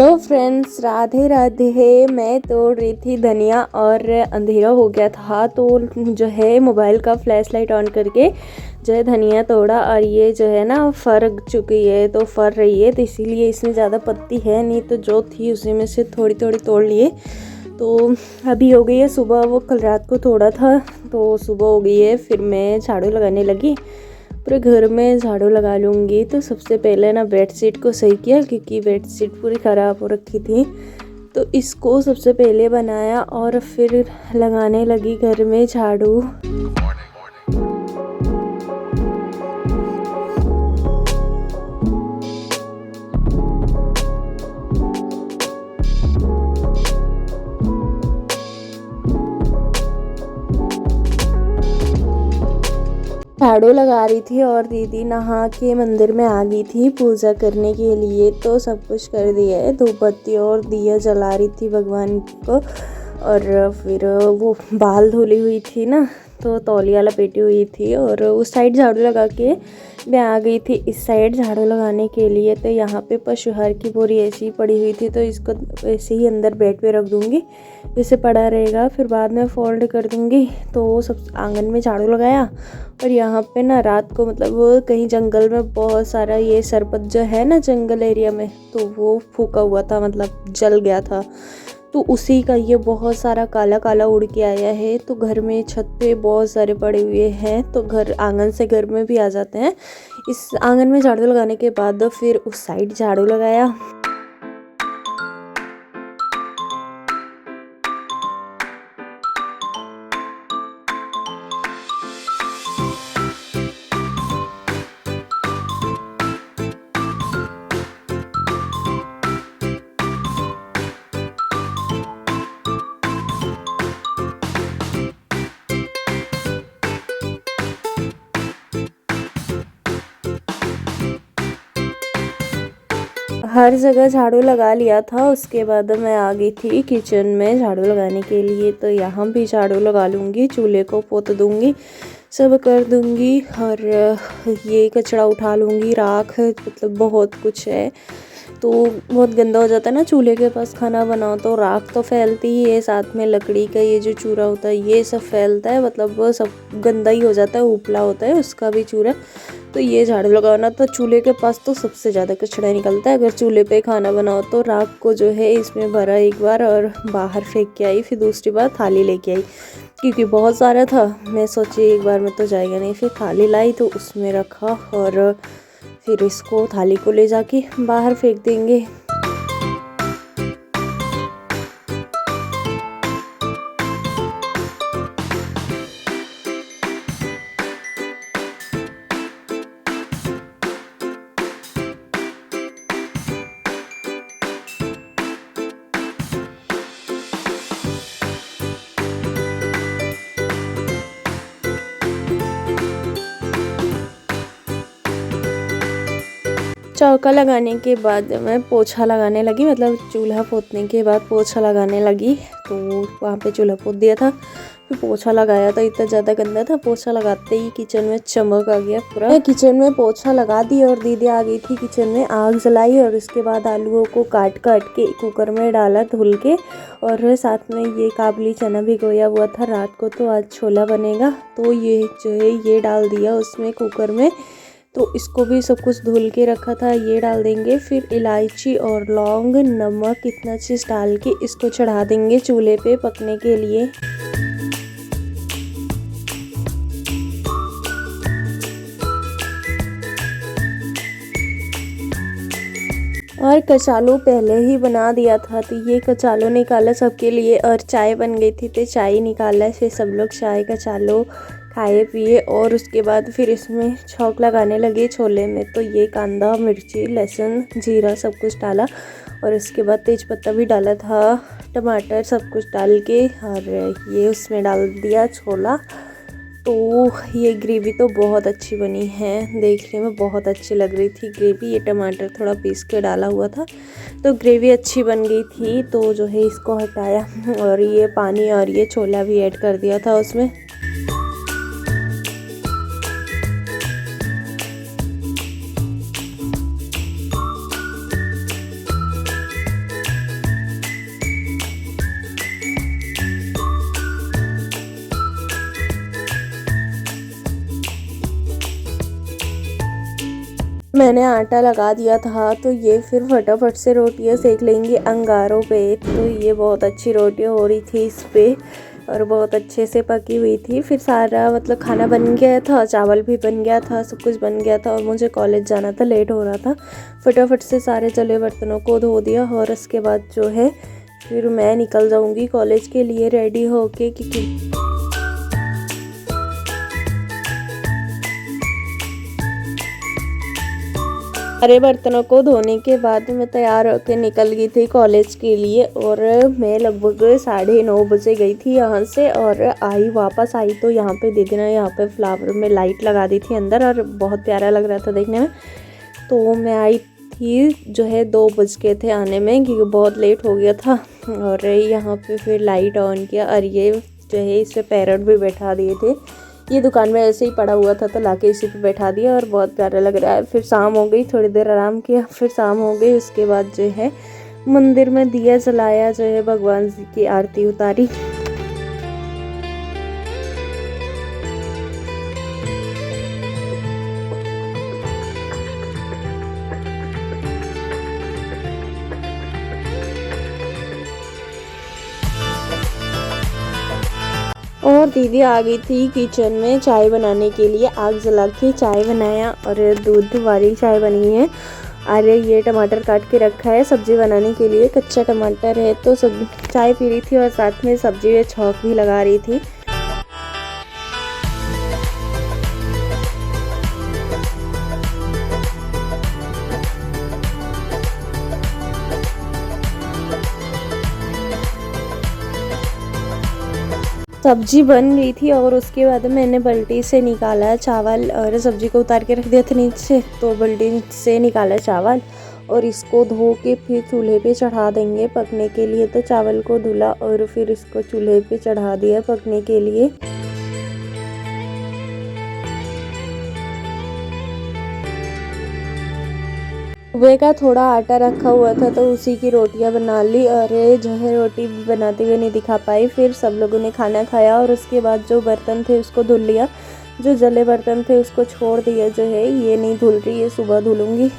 Hello friends, Radhe Radhe. मैं तोड़ रही थी धनिया और अंधेरा हो गया था तो जो है मोबाइल का फ्लैश लाइट ऑन करके जो है धनिया तोड़ा और ये जो है ना फर चुकी है तो फर रही है, तो इसीलिए इसमें ज़्यादा पत्ती है नहीं, तो जो थी उसी में से थोड़ी थोड़ी तोड़ लिए। तो अभी हो गई है सुबह, वो कल रात को तोड़ा था तो सुबह हो गई है। फिर मैं झाड़ू लगाने लगी, पूरे घर में झाड़ू लगा लूँगी। तो सबसे पहले ना बेडशीट को सही किया क्योंकि बेडशीट पूरी ख़राब हो रखी थी, तो इसको सबसे पहले बनाया और फिर लगाने लगी घर में झाड़ू। झाड़ू लगा रही थी और दीदी नहा के मंदिर में आ गई थी पूजा करने के लिए, तो सब कुछ कर दिया है। धूप बत्ती और दिया जला रही थी भगवान को, और फिर वो बाल धुली हुई थी ना तो तौलिया लपेटी हुई थी, और उस साइड झाड़ू लगा के मैं आ गई थी इस साइड झाड़ू लगाने के लिए। तो यहाँ पे पशुहार की बोरी ऐसी ही पड़ी हुई थी, तो इसको ऐसे ही अंदर बेड पे रख दूँगी, इसे पड़ा रहेगा, फिर बाद में फोल्ड कर दूँगी। तो सब आंगन में झाड़ू लगाया। और यहाँ पे ना रात को मतलब कहीं जंगल में बहुत सारा ये सरपत जो है ना जंगल एरिया में, तो वो फूका हुआ था, मतलब जल गया था, तो उसी का ये बहुत सारा काला काला उड़ के आया है। तो घर में छत पे बहुत सारे पड़े हुए हैं, तो घर आंगन से घर में भी आ जाते हैं। इस आंगन में झाड़ू लगाने के बाद फिर उस साइड झाड़ू लगाया। हर जगह झाड़ू लगा लिया था, उसके बाद मैं आ गई थी किचन में झाड़ू लगाने के लिए। तो यहाँ भी झाड़ू लगा लूँगी, चूल्हे को पोत दूँगी, सब कर दूँगी, और ये कचरा उठा लूँगी, राख मतलब बहुत कुछ है तो बहुत गंदा हो जाता है ना चूल्हे के पास खाना बनाओ, तो राख तो फैलती ही है, साथ में लकड़ी का ये जो चूरा होता है ये सब फैलता है, मतलब वो सब गंदा ही हो जाता है, उपला होता है उसका भी चूरा। तो ये झाड़ू लगाना तो चूल्हे के पास तो सबसे ज़्यादा कचरा निकलता है। अगर चूल्हे पे खाना बनाओ तो राख को जो है इसमें भरा एक बार और बाहर फेंक के आई, फिर दूसरी बार थाली लेके आई क्योंकि बहुत सारा था। मैं सोची एक बार में तो जाएगा नहीं, फिर थाली लाई तो उसमें रखा और फिर इसको थाली को ले जाके बाहर फेंक देंगे। चौका लगाने के बाद मैं पोछा लगाने लगी, मतलब चूल्हा पोतने के बाद पोछा लगाने लगी। तो वहाँ पे चूल्हा पोत दिया था, फिर पोछा लगाया था, इतना ज़्यादा गंदा था, पोछा लगाते ही किचन में चमक आ गया पूरा। मैं किचन में पोछा लगा दी और दीदी आ गई थी किचन में, आग जलाई और उसके बाद आलूओं को काट काट के कुकर में डाला धुल के, और साथ में ये काबुली चना भिगोया हुआ था रात को, तो आज छोला बनेगा, तो ये जो है ये डाल दिया उसमें कुकर में। तो इसको भी सब कुछ धुल के रखा था, ये डाल देंगे, फिर इलायची और लौंग, नमक, इतना चीज़ डाल के इसको चढ़ा देंगे चूल्हे पे पकने के लिए। और कचालू पहले ही बना दिया था, तो ये कचालू निकाला सबके लिए, और चाय बन गई थी तो चाय निकाला, फिर सब लोग चाय कचालू खाए पिए, और उसके बाद फिर इसमें छौंक लगाने लगे छोले में। तो ये कांदा, मिर्ची, लहसुन, जीरा सब कुछ डाला, और उसके बाद तेज पत्ता भी डाला था, टमाटर सब कुछ डाल के, और ये उसमें डाल दिया छोला। तो ये ग्रेवी तो बहुत अच्छी बनी है, देखने में बहुत अच्छी लग रही थी ग्रेवी। ये टमाटर थोड़ा पीस के डाला हुआ था तो ग्रेवी अच्छी बन गई थी। तो जो है इसको हटाया और ये पानी और ये छोला भी ऐड कर दिया था उसमें। मैंने आटा लगा दिया था, तो ये फिर फटाफट से रोटियां सेक लेंगे अंगारों पे। तो ये बहुत अच्छी रोटियां हो रही थी इस पे और बहुत अच्छे से पकी हुई थी। फिर सारा मतलब खाना बन गया था, चावल भी बन गया था, सब कुछ बन गया था और मुझे कॉलेज जाना था, लेट हो रहा था। फटाफट से सारे जले बर्तनों को धो दिया और उसके बाद जो है फिर मैं निकल जाऊंगी कॉलेज के लिए रेडी होके, क्योंकि सारे बर्तनों को धोने के बाद मैं तैयार होकर निकल गई थी कॉलेज के लिए। और मैं लगभग 9:30 बजे गई थी यहाँ से और वापस आई तो यहाँ पे दीदी ने यहाँ पे फ्लावर में लाइट लगा दी थी अंदर और बहुत प्यारा लग रहा था देखने में। तो मैं आई थी जो है 2 बज के थे आने में, क्योंकि बहुत लेट हो गया था। और यहाँ पे फिर लाइट ऑन किया और ये जो है इस पर पैरट भी बैठा दिए थे। ये दुकान में ऐसे ही पड़ा हुआ था तो लाके इसी पे बैठा दिया और बहुत प्यारा लग रहा है। फिर शाम हो गई, थोड़ी देर आराम किया, फिर शाम हो गई। उसके बाद जो है मंदिर में दिया जलाया, जो है भगवान जी की आरती उतारी। और दीदी आ गई थी किचन में चाय बनाने के लिए। आग जला के चाय बनाया और दूध वाली चाय बनी है। अरे ये टमाटर काट के रखा है सब्जी बनाने के लिए, कच्चा टमाटर है। तो सब चाय पी रही थी और साथ में सब्जी में छौंक भी लगा रही थी। सब्जी बन गई थी और उसके बाद मैंने बाल्टी से निकाला चावल और सब्जी को उतार के रख दिया था नीचे। तो बाल्टी से निकाला चावल और इसको धो के फिर चूल्हे पे चढ़ा देंगे पकने के लिए। तो चावल को धुला और फिर इसको चूल्हे पे चढ़ा दिया पकने के लिए। सुबह का थोड़ा आटा रखा हुआ था तो उसी की रोटियां बना ली और जो है रोटी बनाते हुए नहीं दिखा पाई। फिर सब लोगों ने खाना खाया और उसके बाद जो बर्तन थे उसको धुल लिया, जो जले बर्तन थे उसको छोड़ दिया। जो है ये नहीं धुल रही, ये सुबह धुलूंगी।